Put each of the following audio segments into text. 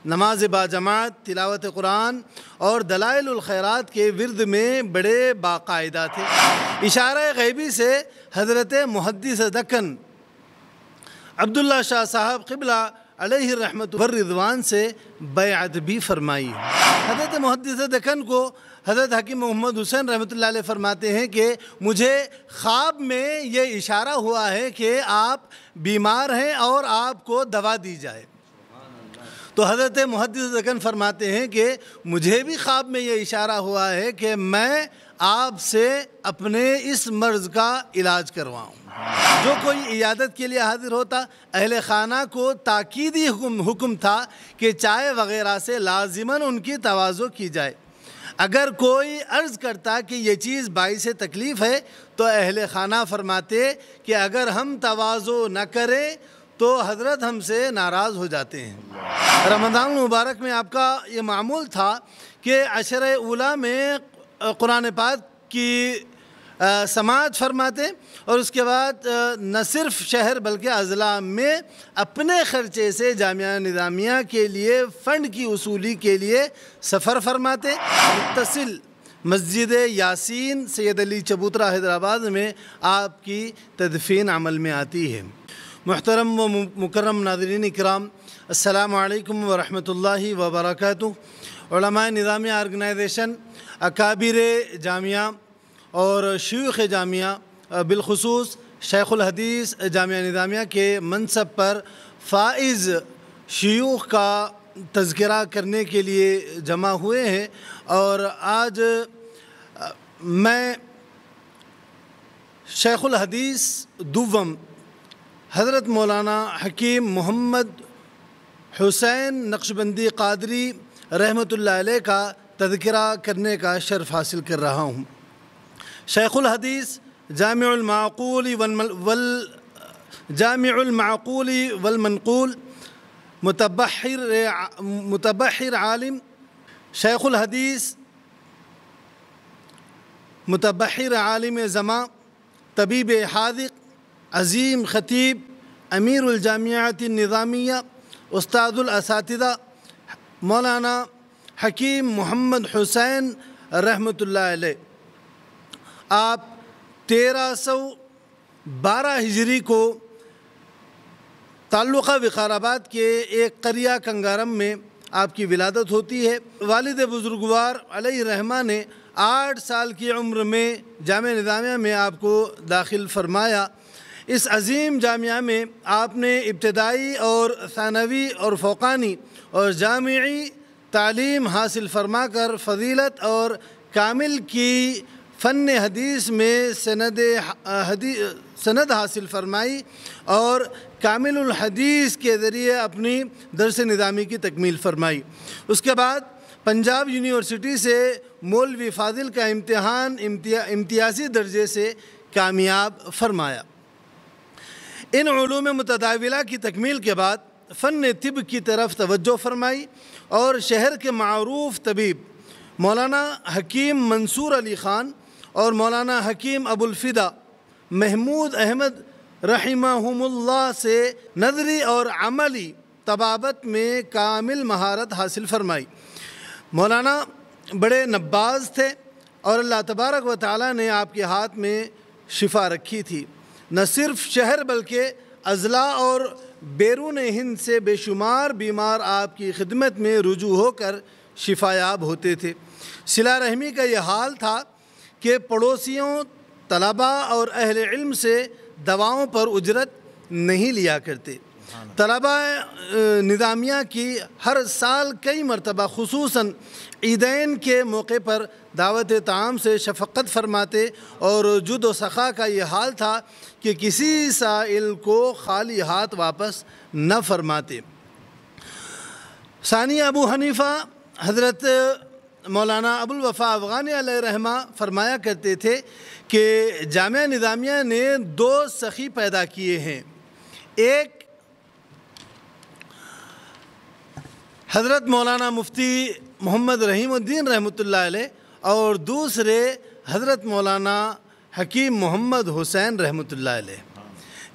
نماز باجماعت، تلاوت قرآن اور دلائل الخیرات کے ورد میں بڑے باقاعدہ تھے۔ اشارہ غیبی سے حضرت محدث دکن عبداللہ شاہ صاحب قبلہ علیہ الرحمۃ والرضوان سے بیعت بھی فرمائی۔ حضرت محدث دکن کو حضرت حکیم محمد حسین رحمۃ اللہ علیہ فرماتے ہیں کہ مجھے خواب میں یہ اشارہ ہوا ہے کہ آپ بیمار ہیں اور آپ کو دوا دی جائے۔ تو حضرت محدث دکن فرماتے ہیں کہ مجھے بھی خواب میں یہ اشارہ ہوا ہے کہ میں آپ سے اپنے اس مرض کا علاج کرواؤں۔ جو کوئی عیادت کے لیے حاضر ہوتا، اہل خانہ کو تاکیدی حکم تھا کہ چائے وغیرہ سے لازماً ان کی تواضع کی جائے۔ اگر کوئی عرض کرتا کہ یہ چیز باعث تکلیف ہے تو اہل خانہ فرماتے کہ اگر ہم تواضع نہ کریں تو حضرت ہم سے ناراض ہو جاتے ہیں۔ رمضان المبارک میں آپ کا یہ معمول تھا کہ عشرہ اولیٰ میں قرآن پاک کی سماعت فرماتے اور اس کے بعد نہ صرف شہر بلکہ اضلاع میں اپنے خرچے سے جامعہ نظامیہ کے لیے فنڈ کی وصولی کے لیے سفر فرماتے۔ متصل مسجد یاسین سید علی چبوترہ حیدرآباد میں آپ کی تدفین عمل میں آتی ہے۔ محترم و مکرم ناظرین اکرام، السلام علیکم ورحمۃ اللہ وبرکاتہ۔ علماء نظامیہ آرگنائزیشن، اکابر جامعہ اور شیوخ جامعہ، بالخصوص شیخ الحدیث جامعہ نظامیہ کے منصب پر فائز شیوخ کا تذکرہ کرنے کے لیے جمع ہوئے ہیں، اور آج میں شیخ الحدیث دوم حضرت مولانا حکیم محمد حسین نقشبندی قادری رحمۃ اللہ علیہ کا تذکرہ کرنے کا شرف حاصل کر رہا ہوں۔ شیخ الحدیث جامع المعقول والمنقول، متبحر عالم، شیخ الحدیث متبحر عالم زماں، طبیب حاذق، عظیم خطیب، امیر الجامعات النظامیہ، استاد الاساتذہ مولانا حکیم محمد حسین رحمۃ اللہ علیہ۔ آپ 1312 ہجری کو تعلقہ وقار آباد کے ایک قریہ کنگارم میں آپ کی ولادت ہوتی ہے۔ والد بزرگوار علیہ الرحمہ نے 8 سال کی عمر میں جامعہ نظامیہ میں آپ کو داخل فرمایا۔ اس عظیم جامعہ میں آپ نے ابتدائی اور ثانوی اور فوقانی اور جامعی تعلیم حاصل فرما کر فضیلت اور کامل کی فن حدیث میں سند حاصل فرمائی اور کامل الحدیث کے ذریعے اپنی درس نظامی کی تکمیل فرمائی۔ اس کے بعد پنجاب یونیورسٹی سے مولوی فاضل کا امتحان امتیازی درجے سے کامیاب فرمایا۔ ان علوم متداولہ کی تکمیل کے بعد فن طب کی طرف توجہ فرمائی اور شہر کے معروف طبیب مولانا حکیم منصور علی خان اور مولانا حکیم ابو الفدا محمود احمد رحمہم اللہ سے نظری اور عملی طبابت میں کامل مہارت حاصل فرمائی۔ مولانا بڑے نباز تھے اور اللہ تبارک و تعالیٰ نے آپ کے ہاتھ میں شفا رکھی تھی۔ نہ صرف شہر بلکہ اضلاع اور بیرون ہند سے بے شمار بیمار آپ کی خدمت میں رجوع ہو کر شفا یاب ہوتے تھے۔ صلہ رحمی کا یہ حال تھا کہ پڑوسیوں، طلباء اور اہل علم سے دواؤں پر اجرت نہیں لیا کرتے۔ طلباء نظامیہ کی ہر سال کئی مرتبہ خصوصاً عیدین کے موقع پر دعوت طعام سے شفقت فرماتے اور جود و سخا کا یہ حال تھا کہ کسی سائل کو خالی ہاتھ واپس نہ فرماتے۔ ثانی ابو حنیفہ حضرت مولانا ابو الوفا افغانی علیہ الرحمہ فرمایا کرتے تھے کہ جامعہ نظامیہ نے 2 سخی پیدا کیے ہیں، ایک حضرت مولانا مفتی محمد رحیم الدین رحمۃ اللہ علیہ اور دوسرے حضرت مولانا حکیم محمد حسین رحمۃ اللہ علیہ۔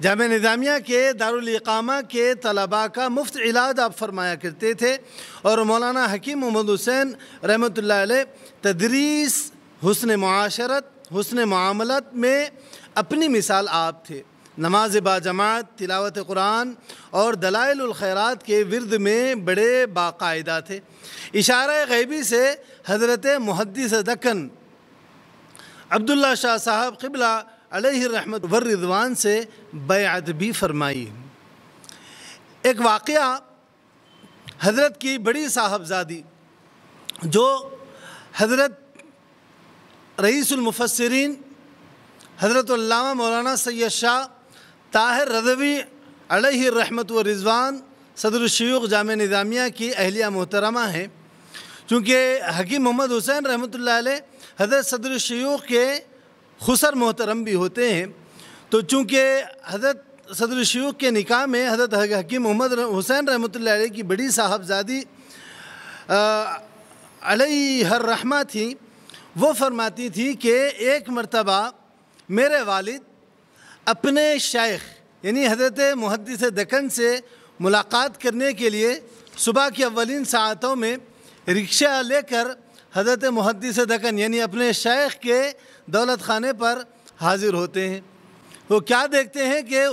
جامعہ نظامیہ کے دارالاقامہ کے طلباء کا مفت علاج آپ فرمایا کرتے تھے، اور مولانا حکیم محمد حسین رحمۃ اللہ علیہ تدریس، حسن معاشرت، حسن معاملت میں اپنی مثال آپ تھے۔ نماز با جماعت، تلاوت قرآن اور دلائل الخیرات کے ورد میں بڑے باقاعدہ تھے۔ اشارہ غیبی سے حضرت محدث دکن عبداللہ شاہ صاحب قبلہ علیہ الرحمت والرضوان سے بیعت بھی فرمائی۔ ایک واقعہ، حضرت کی بڑی صاحبزادی جو حضرت رئیس المفسرین حضرت علامہ مولانا سید شاہ طاہر رضوی علیہ الرحمت والرضوان صدر الشیوخ جامعہ نظامیہ کی اہلیہ محترمہ ہیں۔ چونکہ حکیم محمد حسین رحمۃ اللہ علیہ حضرت صدر الشیوخ کے خسر محترم بھی ہوتے ہیں، تو چونکہ حضرت صدر الشیوخ کے نکاح میں حضرت حکیم محمد حسین رحمۃ اللہ علیہ کی بڑی صاحبزادی علیہ الرحمہ تھیں، وہ فرماتی تھی کہ ایک مرتبہ میرے والد اپنے شیخ یعنی حضرت محدث دکن سے ملاقات کرنے کے لیے صبح کی اولین ساعتوں میں رکشہ لے کر حضرت محدث دکن یعنی اپنے شیخ کے دولت خانے پر حاضر ہوتے ہیں۔ وہ کیا دیکھتے ہیں کہ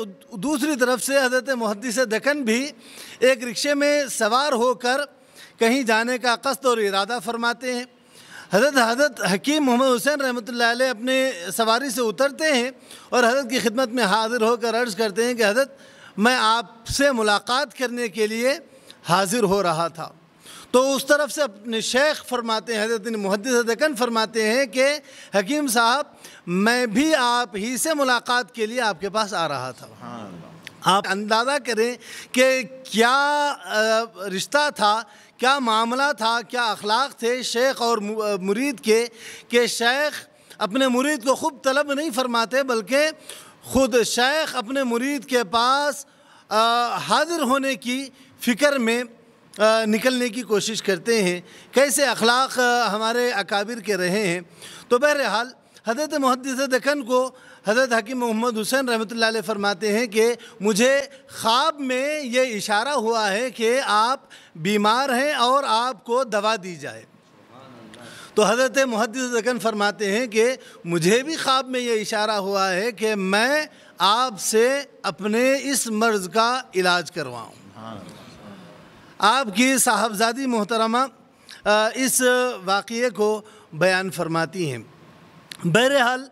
دوسری طرف سے حضرت محدث دکن بھی ایک رکشے میں سوار ہو کر کہیں جانے کا قصد اور ارادہ فرماتے ہیں۔ حضرت حکیم محمد حسین رحمۃ اللہ علیہ اپنے سواری سے اترتے ہیں اور حضرت کی خدمت میں حاضر ہو کر عرض کرتے ہیں کہ حضرت میں آپ سے ملاقات کرنے کے لیے حاضر ہو رہا تھا۔ تو اس طرف سے اپنے شیخ فرماتے ہیں، حضرت محدث دکن فرماتے ہیں کہ حکیم صاحب میں بھی آپ ہی سے ملاقات کے لیے آپ کے پاس آ رہا تھا۔ آپ اندازہ کریں کہ کیا رشتہ تھا، کیا معاملہ تھا، کیا اخلاق تھے شیخ اور مرید کے، کہ شیخ اپنے مرید کو خوب طلب نہیں فرماتے بلکہ خود شیخ اپنے مرید کے پاس حاضر ہونے کی فکر میں نکلنے کی کوشش کرتے ہیں۔ کیسے اخلاق ہمارے اکابر کے رہے ہیں۔ تو بہرحال حضرت محدث دکن کو حضرت حکیم محمد حسین رحمۃ اللہ علیہ فرماتے ہیں کہ مجھے خواب میں یہ اشارہ ہوا ہے کہ آپ بیمار ہیں اور آپ کو دوا دی جائے۔ تو حضرت محدث دکن فرماتے ہیں کہ مجھے بھی خواب میں یہ اشارہ ہوا ہے کہ میں آپ سے اپنے اس مرض کا علاج کرواؤں۔ آپ کی صاحبزادی محترمہ اس واقعے کو بیان فرماتی ہیں۔ بہرحال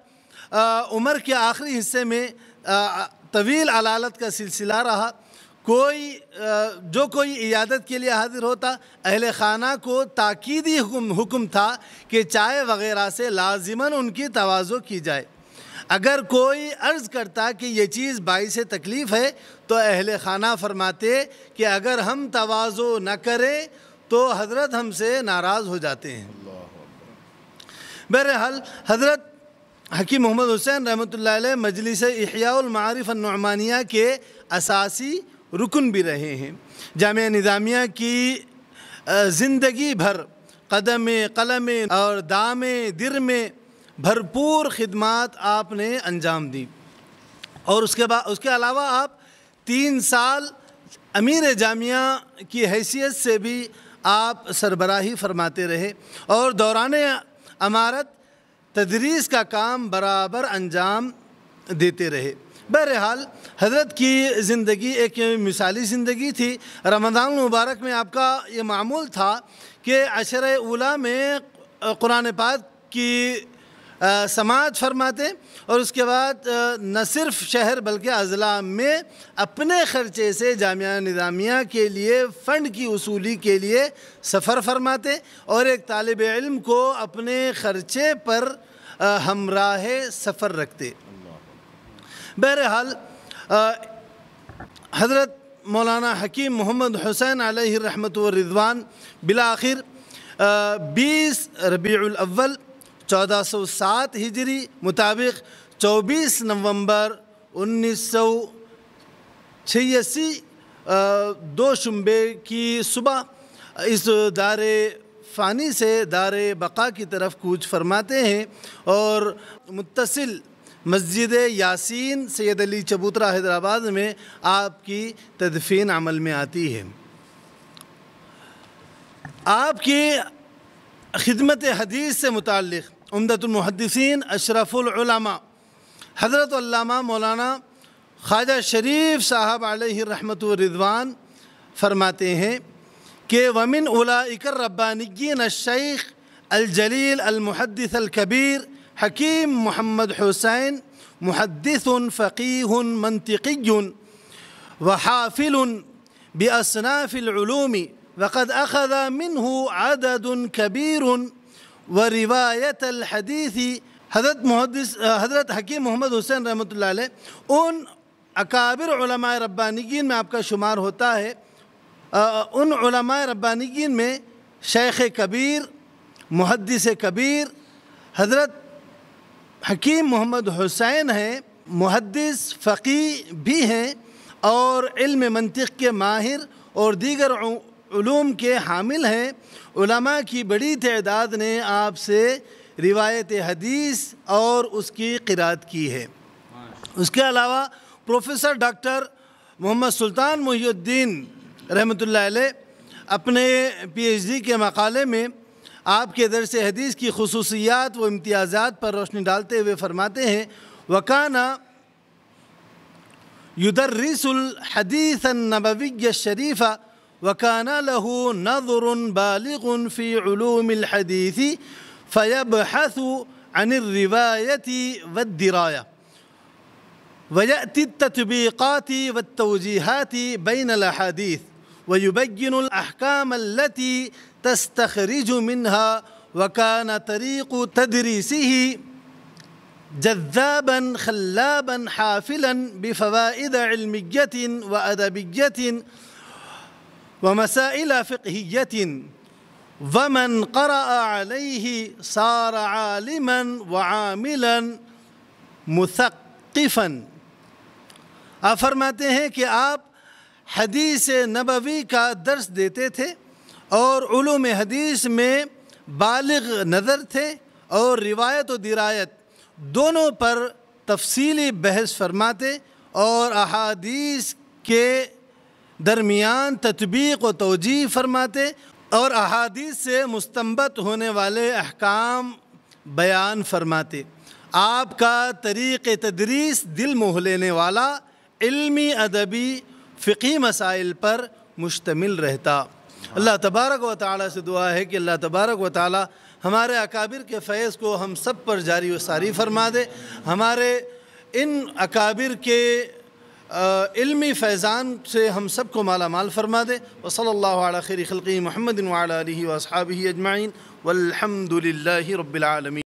عمر کے آخری حصے میں طویل علالت کا سلسلہ رہا۔ جو کوئی عیادت کے لیے حاضر ہوتا، اہل خانہ کو تاکیدی حکم تھا کہ چائے وغیرہ سے لازماً ان کی تواضع کی جائے۔ اگر کوئی عرض کرتا کہ یہ چیز باعث تکلیف ہے تو اہل خانہ فرماتے کہ اگر ہم تواضع نہ کریں تو حضرت ہم سے ناراض ہو جاتے ہیں۔ بہرحال حضرت حکیم محمد حسین رحمۃ اللہ علیہ مجلس احیاء المعارف النعمانیہ کے اساسی رکن بھی رہے ہیں۔ جامعہ نظامیہ کی زندگی بھر قدم قلم اور دام در میں بھرپور خدمات آپ نے انجام دی، اور اس کے علاوہ آپ 3 سال امیر جامعہ کی حیثیت سے بھی آپ سربراہی فرماتے رہے اور دوران امارت تدریس کا کام برابر انجام دیتے رہے۔ بہرحال حضرت کی زندگی ایک مثالی زندگی تھی۔ رمضان المبارک میں آپ کا یہ معمول تھا کہ عشرہ اولیٰ میں قرآن پاک کی سماعت فرماتے اور اس کے بعد نہ صرف شہر بلکہ اضلاع میں اپنے خرچے سے جامعہ نظامیہ کے لیے فنڈ کی وصولی کے لیے سفر فرماتے اور ایک طالب علم کو اپنے خرچے پر ہمراہ سفر رکھتے۔ بہرحال حضرت مولانا حکیم محمد حسین علیہ الرحمت والرضوان بالآخر 20 ربیع الاول 1407 ہجری مطابق 24 نومبر 1986 2 شنبے کی صبح اس دار فانی سے دار بقا کی طرف کوچ فرماتے ہیں اور متصل مسجد یاسین سید علی چبوترا حیدرآباد میں آپ کی تدفین عمل میں آتی ہے۔ آپ کی خدمت حدیث سے متعلق عمدۃ المحدثین اشرف العلماء حضرت علامہ مولانا خواجہ شریف صاحب علیہ رحمۃ والرضوان فرماتے ہیں کہ ومن اولئک الربانیین الشیخ الجلیل المحدث الکبیر حکیم محمد حسین محدث فقیہ منطقی وحافل بأصناف العلوم وقد أخذ منه عدد كبير وروایت الحدیث حضرت حکیم محمد حسین رحمۃ اللہ علیہ ان اکابر علماء ربانیین میں آپ کا شمار ہوتا ہے۔ ان علماء ربانیین میں شیخ کبیر محدث کبیر حضرت حکیم محمد حسین ہیں، محدث فقیہ بھی ہیں اور علم منطق کے ماہر اور دیگر علوم کے حامل ہیں۔ علماء کی بڑی تعداد نے آپ سے روایت حدیث اور اس کی قرات کی ہے۔ اس کے علاوہ پروفیسر ڈاکٹر محمد سلطان محی الدین رحمۃ اللہ علیہ اپنے پی ایچ ڈی کے مقالے میں آپ کے درس حدیث کی خصوصیات و امتیازات پر روشنی ڈالتے ہوئے فرماتے ہیں وَكَانَ يُدَرِّسُ الْحَدِيثَ النَّبَوِيَّ الشَّرِيفَ وَكَانَ لَهُ نَظْرٌ بَالِغٌ فِي عُلُومِ الْحَدِيثِ فَيَبْحَثُ عَنِ الرِّوَايَةِ وَالدِّرَايَةِ وَيَأْتِي التَّطْبِيقَاتِ وَالتَّوْجِيهَاتِ بَيْنَ الْأَحَادِيثِ وَيُبَيِّنُ الْأَحْكَامَ الَّتِي تستخرج منها وكان طريق تدريسه جذابا خلابا حافلا بفوائد علمية وأدبية ومسائل فقهية ومن قرأ عليه صار عالما وعاملا مثقفا۔ آپ فرماتے ہیں کہ آپ حدیث نبوی کا درس دیتے تھے اور علوم حدیث میں بالغ نظر تھے اور روایت و درایت دونوں پر تفصیلی بحث فرماتے اور احادیث کے درمیان تطبیق و توجیہ فرماتے اور احادیث سے مستنبط ہونے والے احکام بیان فرماتے۔ آپ کا طریق تدریس دل موہ لینے والا علمی ادبی فقہی مسائل پر مشتمل رہتا۔ اللہ تبارک و تعالیٰ سے دعا ہے کہ اللہ تبارک و تعالیٰ ہمارے اکابر کے فیض کو ہم سب پر جاری و ساری فرما دے، ہمارے ان اکابر کے علمی فیضان سے ہم سب کو مالا مال فرما دے۔ وصلی اللہ علی خیر خلقہ محمد وعلی آلہ واصحابہ اجمعین والحمد للہ رب العالمین۔